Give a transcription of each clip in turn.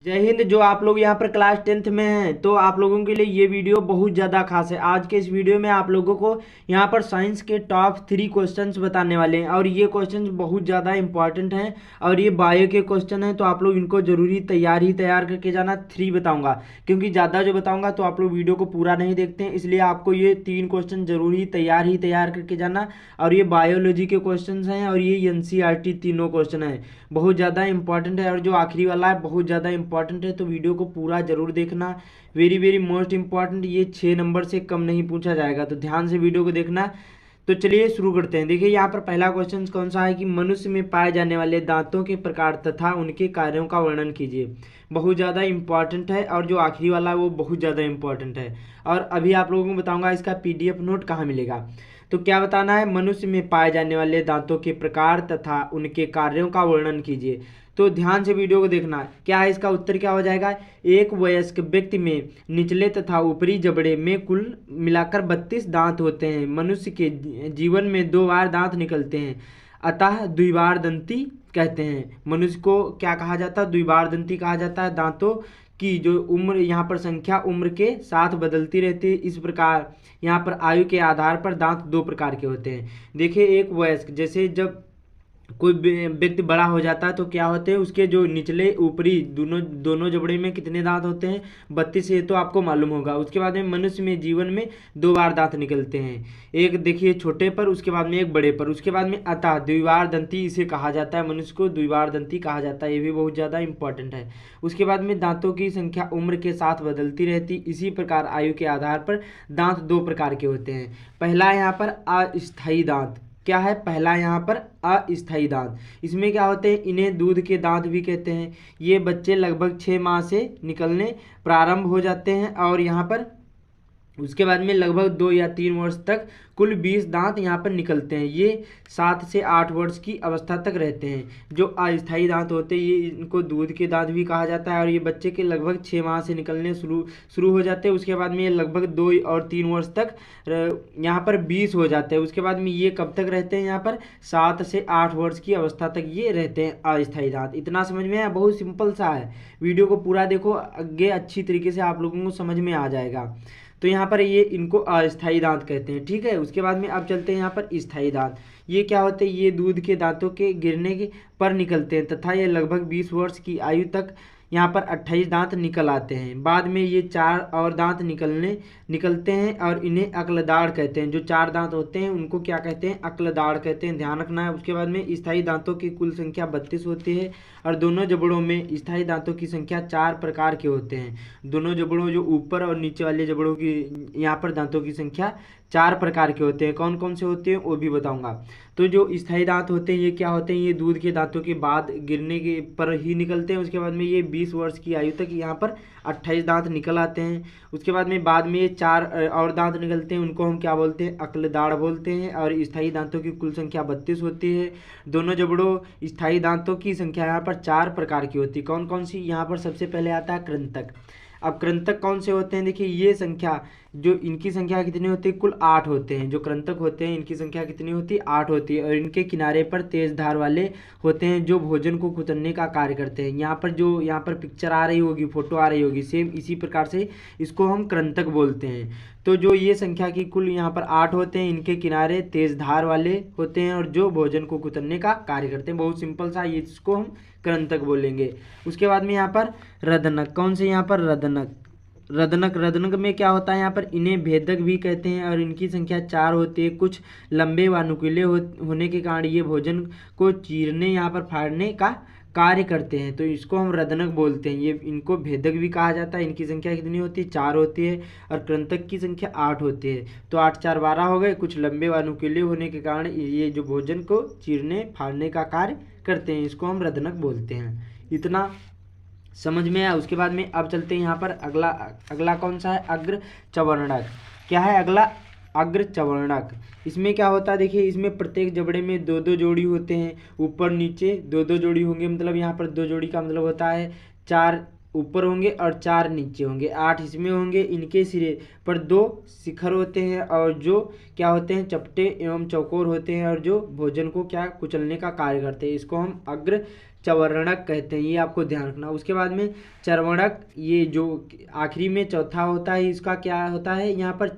जय हिंद। जो आप लोग यहाँ पर क्लास 10th में हैं तो आप लोगों के लिए ये वीडियो बहुत ज़्यादा खास है। आज के इस वीडियो में आप लोगों को यहाँ पर साइंस के टॉप 3 क्वेश्चंस बताने वाले हैं और ये क्वेश्चंस बहुत ज़्यादा इंपॉर्टेंट हैं और ये बायो के क्वेश्चन हैं, तो आप लोग इनको जरूरी तैयार करके जाना। 3 बताऊँगा क्योंकि ज़्यादा जो बताऊँगा तो आप लोग वीडियो को पूरा नहीं देखते हैं, इसलिए आपको ये 3 क्वेश्चन जरूरी तैयार करके जाना। और ये बायोलॉजी के क्वेश्चन हैं और ये NCERT तीनों क्वेश्चन हैं, बहुत ज़्यादा इंपॉर्टेंट है। और जो आखिरी वाला है बहुत ज़्यादा इंपॉर्टेंट है, तो वीडियो को पूरा जरूर देखना। वेरी वेरी मोस्ट इंपॉर्टेंट, ये 6 नंबर से कम नहीं पूछा जाएगा, तो ध्यान से वीडियो को देखना। तो चलिए शुरू करते हैं। देखिए यहाँ पर पहला क्वेश्चन कौन सा है कि मनुष्य में पाए जाने वाले दांतों के प्रकार तथा उनके कार्यों का वर्णन कीजिए। बहुत ज़्यादा इंपॉर्टेंट है और जो आखिरी वाला है वो बहुत ज़्यादा इंपॉर्टेंट है। और अभी आप लोगों को बताऊंगा इसका PDF नोट कहाँ मिलेगा। तो क्या बताना है, मनुष्य में पाए जाने वाले दांतों के प्रकार तथा उनके कार्यों का वर्णन कीजिए। तो ध्यान से वीडियो को देखना। क्या है इसका उत्तर, क्या हो जाएगा। एक वयस्क व्यक्ति में निचले तथा ऊपरी जबड़े में कुल मिलाकर 32 दांत होते हैं। मनुष्य के जीवन में 2 बार दांत निकलते हैं, अतः द्विबारदंती कहते हैं। मनुष्य को क्या कहा जाता है, द्विबारदंती कहा जाता है। दांतों की जो उम्र यहाँ पर संख्या उम्र के साथ बदलती रहती है। इस प्रकार यहाँ पर आयु के आधार पर दांत 2 प्रकार के होते हैं। देखिए एक वयस्क, जैसे जब कोई व्यक्ति बड़ा हो जाता है तो क्या होते हैं, उसके जो निचले ऊपरी दोनों जबड़े में कितने दांत होते हैं, 32। ये तो आपको मालूम होगा। उसके बाद में मनुष्य में जीवन में 2 बार दांत निकलते हैं, एक देखिए छोटे पर, उसके बाद में एक बड़े पर। उसके बाद में अतः द्विबारदंती इसे कहा जाता है, मनुष्य को द्विबारदंती कहा जाता है। ये भी बहुत ज़्यादा इंपॉर्टेंट है। उसके बाद में दांतों की संख्या उम्र के साथ बदलती रहती, इसी प्रकार आयु के आधार पर दांत 2 प्रकार के होते हैं। पहला यहाँ पर अस्थायी दांत, क्या है, पहला यहाँ पर अस्थायी दांत। इसमें क्या होते हैं, इन्हें दूध के दांत भी कहते हैं। ये बच्चे लगभग 6 माह से निकलने प्रारंभ हो जाते हैं और यहाँ पर उसके बाद में लगभग 2 या 3 वर्ष तक कुल 20 दांत यहाँ पर निकलते हैं। ये 7 से 8 वर्ष की अवस्था तक रहते हैं। जो अस्थायी दांत होते हैं ये इनको दूध के दांत भी कहा जाता है और ये बच्चे के लगभग 6 माह से निकलने शुरू हो जाते हैं। उसके बाद में ये लगभग 2 और 3 वर्ष तक यहाँ पर 20 हो जाते हैं। उसके बाद में ये कब तक रहते हैं, यहाँ पर 7 से 8 वर्ष की अवस्था तक ये रहते हैं अस्थायी दांत। इतना समझ में आया, बहुत सिंपल सा है। वीडियो को पूरा देखो, आगे अच्छी तरीके से आप लोगों को समझ में आ जाएगा। तो यहाँ पर ये इनको अस्थायी दांत कहते हैं, ठीक है। उसके बाद में अब चलते हैं यहाँ पर स्थायी दांत। ये क्या होते हैं, ये दूध के दांतों के गिरने के पर निकलते हैं तथा ये लगभग 20 वर्ष की आयु तक यहाँ पर 28 दांत निकल आते हैं। बाद में ये 4 और दांत निकलते हैं और इन्हें अक्लदाड़ कहते हैं। जो 4 दांत होते हैं उनको क्या कहते हैं, अक्लदाड़ कहते हैं, ध्यान रखना है। उसके बाद में स्थायी दांतों की कुल संख्या 32 होती है और दोनों जबड़ों में स्थायी दांतों की संख्या 4 प्रकार के होते हैं। दोनों जबड़ों, जो ऊपर और नीचे वाले जबड़ों की यहाँ पर दांतों की संख्या 4 प्रकार के होते हैं। कौन कौन से होते हैं वो भी बताऊंगा। तो जो स्थायी दांत होते हैं ये क्या होते हैं, ये दूध के दांतों के बाद गिरने के पर ही निकलते हैं। उसके बाद में ये 20 वर्ष की आयु तक यहाँ पर 28 दांत निकल आते हैं। उसके बाद में ये 4 और दांत निकलते हैं, उनको हम क्या बोलते हैं, अक्लदाड़ बोलते हैं। और स्थायी दांतों की कुल संख्या 32 होती है। दोनों जबड़ों स्थायी दांतों की संख्या यहाँ पर 4 प्रकार की होती है। कौन कौन सी, यहाँ पर सबसे पहले आता है कृंतक। अब कृंतक कौन से होते हैं, देखिए ये संख्या, जो इनकी संख्या कितनी होती है, कुल 8 होते हैं। जो कृंतक होते हैं इनकी संख्या कितनी होती है, 8 होती है। और इनके किनारे पर तेज धार वाले होते हैं जो भोजन को कुतरने का कार्य करते हैं। यहाँ पर पिक्चर आ रही होगी, फोटो आ रही होगी, सेम इसी प्रकार से इसको हम कृंतक बोलते हैं। तो जो ये संख्या की कुल यहाँ पर 8 होते हैं, इनके किनारे तेज धार वाले होते हैं और जो भोजन को कुतरने का कार्य करते हैं। बहुत सिंपल सा, ये इसको हम कृंतक बोलेंगे। उसके बाद में यहाँ पर रदनक, कौन से, यहाँ पर रदनक में क्या होता है, यहाँ पर इन्हें भेदक भी कहते हैं और इनकी संख्या 4 होती है। कुछ लंबे व नुकीले होने के कारण ये भोजन को चीरने, यहाँ पर फाड़ने का कार्य करते हैं, तो इसको हम रदनक बोलते हैं। ये इनको भेदक भी कहा जाता है। इनकी संख्या कितनी होती है, 4 होती है और कृंतक की संख्या 8 होती है। तो 8 4 12 हो गए। कुछ लंबे व नुकीले होने के कारण ये जो भोजन को चीरने फाड़ने का कार्य करते हैं, इसको हम रदनक बोलते हैं। इतना समझ में आया। उसके बाद में अब चलते हैं यहाँ पर अगला कौन सा है, अग्र चवर्णक। क्या है अगला, अग्र चवर्णक। इसमें क्या होता है, देखिए इसमें प्रत्येक जबड़े में 2-2 जोड़ी होते हैं। ऊपर नीचे 2-2 जोड़ी होंगे, मतलब यहाँ पर 2 जोड़ी का मतलब होता है 4 ऊपर होंगे और 4 नीचे होंगे, 8 इसमें होंगे। इनके सिरे पर 2 शिखर होते हैं और जो क्या होते हैं, चपटे एवं चौकोर होते हैं और जो भोजन को क्या कुचलने का कार्य करते हैं। इसको हम अग्र चवर्णक कहते हैं, ये आपको ध्यान रखना। उसके बाद में चर्वणक, ये जो आखिरी में चौथा होता है इसका क्या होता है, यहाँ पर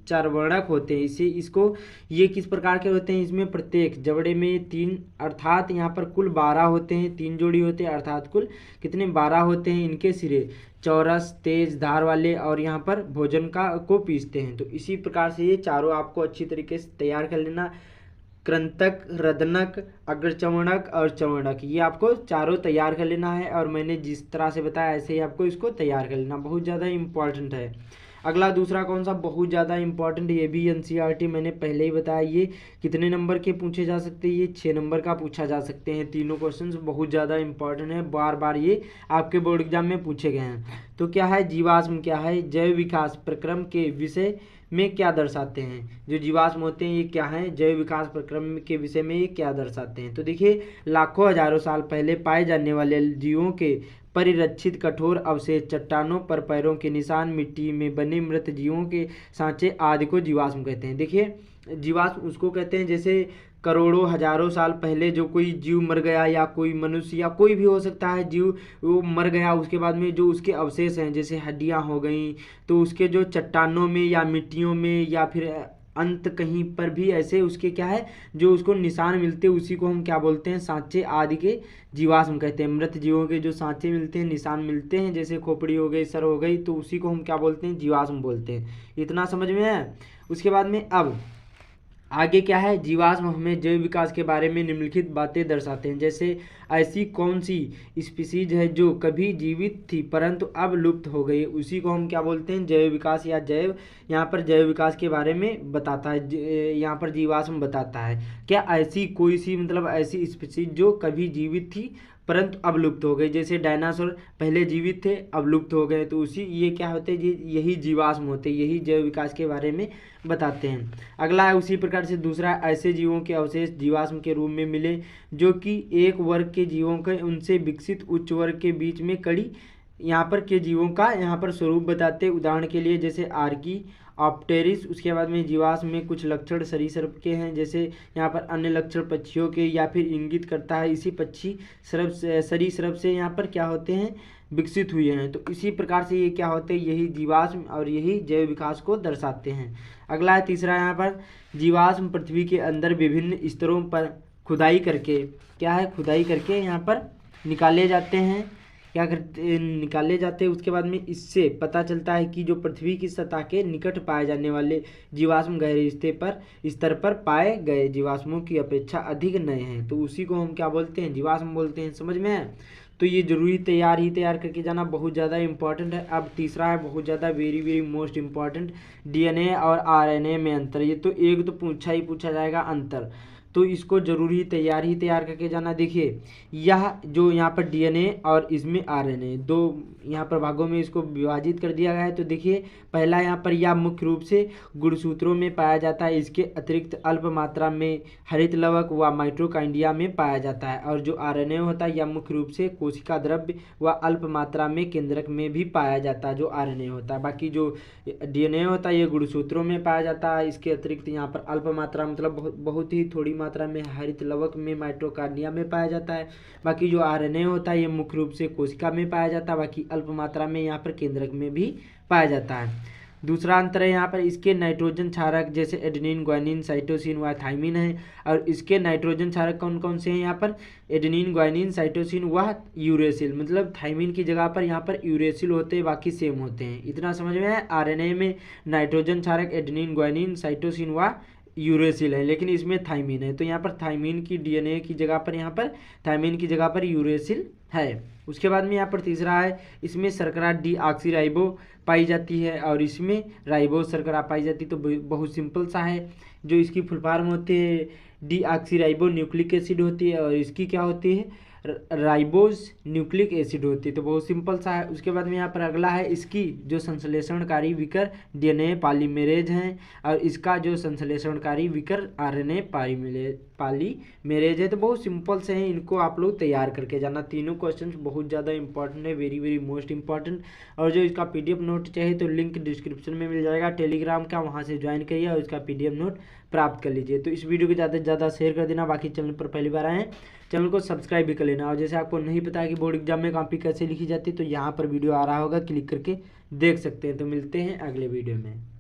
चर्वणक होते हैं। इसको ये किस प्रकार के होते हैं, इसमें प्रत्येक जबड़े में 3 अर्थात यहाँ पर कुल 12 होते हैं, 3 जोड़ी होते हैं अर्थात कुल कितने 12 होते हैं। इनके सिरे चौरस तेज धार वाले और यहाँ पर भोजन को पीसते हैं। तो इसी प्रकार से ये चारों आपको अच्छी तरीके से तैयार कर लेना। कृंतक, रदनक, अग्रचवर्णक और चवर्णक, ये आपको चारों तैयार कर लेना है। और मैंने जिस तरह से बताया ऐसे ही आपको इसको तैयार कर लेना, बहुत ज़्यादा इंपॉर्टेंट है। अगला दूसरा कौन सा बहुत ज़्यादा इंपॉर्टेंट, ये भी एनसीईआरटी मैंने पहले ही बताया। ये कितने नंबर के पूछे जा सकते हैं, ये 6 नंबर का पूछा जा सकते हैं। तीनों क्वेश्चंस बहुत ज़्यादा इंपॉर्टेंट है, बार बार ये आपके बोर्ड एग्जाम में पूछे गए हैं। तो क्या है जीवाश्म, क्या है जैव विकास प्रक्रम के विषय में क्या दर्शाते हैं। जो जीवाश्म होते हैं ये क्या हैं, जैव विकास प्रक्रम के विषय में ये क्या दर्शाते हैं। तो देखिए लाखों हजारों साल पहले पाए जाने वाले जीवों के परिरक्षित कठोर अवशेष, चट्टानों पर पैरों के निशान, मिट्टी में बने मृत जीवों के सांचे आदि को जीवाश्म कहते हैं। देखिए जीवाश्म उसको कहते हैं जैसे करोड़ों हजारों साल पहले जो कोई जीव मर गया, या कोई मनुष्य या कोई भी हो सकता है जीव, वो मर गया, उसके बाद में जो उसके अवशेष हैं जैसे हड्डियां हो गई, तो उसके जो चट्टानों में या मिट्टियों में या फिर अंत कहीं पर भी ऐसे उसके क्या है जो उसको निशान मिलते हैं, उसी को हम क्या बोलते हैं, सांचे आदि के जीवाश्म कहते हैं। मृत जीवों के जो सांचे मिलते हैं, निशान मिलते हैं, जैसे खोपड़ी हो गई, सर हो गई, तो उसी को हम क्या बोलते हैं, जीवाश्म बोलते हैं। इतना समझ में है। उसके बाद में अब आगे क्या है, जीवाश्म हमें जैव विकास के बारे में निम्नलिखित बातें दर्शाते हैं। जैसे ऐसी कौन सी स्पीसीज है जो कभी जीवित थी परंतु अब लुप्त हो गई, उसी को हम क्या बोलते हैं, जैव विकास या जैव, यहाँ पर जैव विकास के बारे में बताता है, यहाँ पर जीवाश्म बताता है। क्या ऐसी कोई सी मतलब ऐसी स्पीसीज जो कभी जीवित थी परंतु अब लुप्त हो गए, जैसे डायनासोर पहले जीवित थे अब लुप्त हो गए, तो उसी ये क्या होते हैं, यही जीवाश्म होते हैं, यही जैव विकास के बारे में बताते हैं। अगला है उसी प्रकार से दूसरा, ऐसे जीवों के अवशेष जीवाश्म के रूप में मिले जो कि एक वर्ग के जीवों के उनसे विकसित उच्च वर्ग के बीच में कड़ी यहाँ पर के जीवों का यहाँ पर स्वरूप बताते हैं। उदाहरण के लिए जैसे आर्की ऑप्टेरिस। उसके बाद में जीवाश्म में कुछ लक्षण सरीसृप के हैं, जैसे यहाँ पर अन्य लक्षण पक्षियों के, या फिर इंगित करता है इसी पक्षी सरीसृप से यहाँ पर क्या होते हैं, विकसित हुए हैं। तो इसी प्रकार से ये क्या होते हैं, यही जीवाश्म और यही जैव विकास को दर्शाते हैं। अगला है तीसरा, यहाँ पर जीवाश्म पृथ्वी के अंदर विभिन्न स्तरों पर खुदाई करके, क्या है खुदाई करके यहाँ पर निकाले जाते हैं, क्या करते निकाले जाते हैं। उसके बाद में इससे पता चलता है कि जो पृथ्वी की सतह के निकट पाए जाने वाले जीवाश्म गहरे स्तर पर पाए गए जीवाश्मों की अपेक्षा अधिक नए हैं, तो उसी को हम क्या बोलते हैं, जीवाश्म बोलते हैं। समझ में है। तो ये जरूरी तैयार करके जाना, बहुत ज़्यादा इंपॉर्टेंट है। अब तीसरा है बहुत ज़्यादा वेरी मोस्ट इंपॉर्टेंट, डीएनए और आरएनए में अंतर। ये तो एक तो पूछा जाएगा अंतर, तो इसको जरूरी तैयार करके जाना। देखिए यह जो यहाँ पर डीएनए और इसमें आरएनए, दो यहाँ पर भागों में इसको विभाजित कर दिया गया है। तो देखिए पहला यहाँ पर यह मुख्य रूप से गुणसूत्रों में पाया जाता है, इसके अतिरिक्त अल्प मात्रा में हरित लवक व माइटोकॉन्ड्रिया में पाया जाता है। और जो आरएनए होता है यह मुख्य रूप से कोशिका द्रव्य व अल्प मात्रा में केंद्रक में भी पाया जाता है, जो आरएनए होता है। बाकी जो डीएनए होता है ये गुणसूत्रों में पाया जाता है, इसके अतिरिक्त यहाँ पर अल्प मात्रा मतलब बहुत ही थोड़ी मात्रा में हरित लवक में माइटोकॉन्ड्रिया में पाया जाता है। बाकी जो आरएनए होता है ये मुख्य रूप से कोशिका में पाया जाता है, बाकी अल्प मात्रा में यहाँ पर केंद्रक में भी पाया जाता है। दूसरा अंतर है यहाँ पर इसके नाइट्रोजन क्षारक जैसे एडेनिन, ग्वानिन, साइटोसिन व थाइमिन है। और इसके नाइट्रोजन क्षारक कौन कौन से हैं, यहाँ पर एडेनिन, ग्वानिन, साइटोसिन व यूरेसिल, मतलब थाइमिन की जगह पर यहाँ पर यूरेसिल होते हैं, बाकी सेम होते हैं। इतना समझ में है। आरएनए में नाइट्रोजन क्षारक एडेनिन, ग्वानिन, साइटोसिन व यूरेसिल है, लेकिन इसमें थाइमिन है। तो यहाँ पर थाइमिन की डीएनए की जगह पर यहाँ पर थाइमिन की जगह पर यूरेसिल है। उसके बाद में यहाँ पर तीसरा है, इसमें शर्करा डीऑक्सीराइबो पाई जाती है और इसमें राइबोज शर्करा पाई जाती है। तो बहुत सिंपल सा है, जो इसकी फुल फॉर्म होती है डीऑक्सीराइबो न्यूक्लिक एसिड होती है, और इसकी क्या होती है राइबोज न्यूक्लिक एसिड होती है। तो बहुत सिंपल सा है। उसके बाद में यहाँ पर अगला है, इसकी जो संश्लेषणकारी विकर डीएनए पॉलीमेरेज हैं, और इसका जो संश्लेषणकारी विकर आरएनए पॉलीमेरेज है। तो बहुत सिंपल से हैं, इनको आप लोग तैयार करके जाना। तीनों क्वेश्चन बहुत ज़्यादा इंपॉर्टेंट है, वेरी मोस्ट इंपॉर्टेंट। और जो इसका पीडीएफ नोट चाहिए तो लिंक डिस्क्रिप्शन में मिल जाएगा टेलीग्राम का, वहाँ से ज्वाइन करिए और इसका पीडीएफ नोट प्राप्त कर लीजिए। तो इस वीडियो को ज़्यादा से ज़्यादा शेयर कर देना। बाकी चैनल पर पहली बार आए हैं चैनल को सब्सक्राइब भी कर लेना। और जैसे आपको नहीं पता है कि बोर्ड एग्जाम में कॉपी कैसे लिखी जाती है, तो यहाँ पर वीडियो आ रहा होगा, क्लिक करके देख सकते हैं। तो मिलते हैं अगले वीडियो में।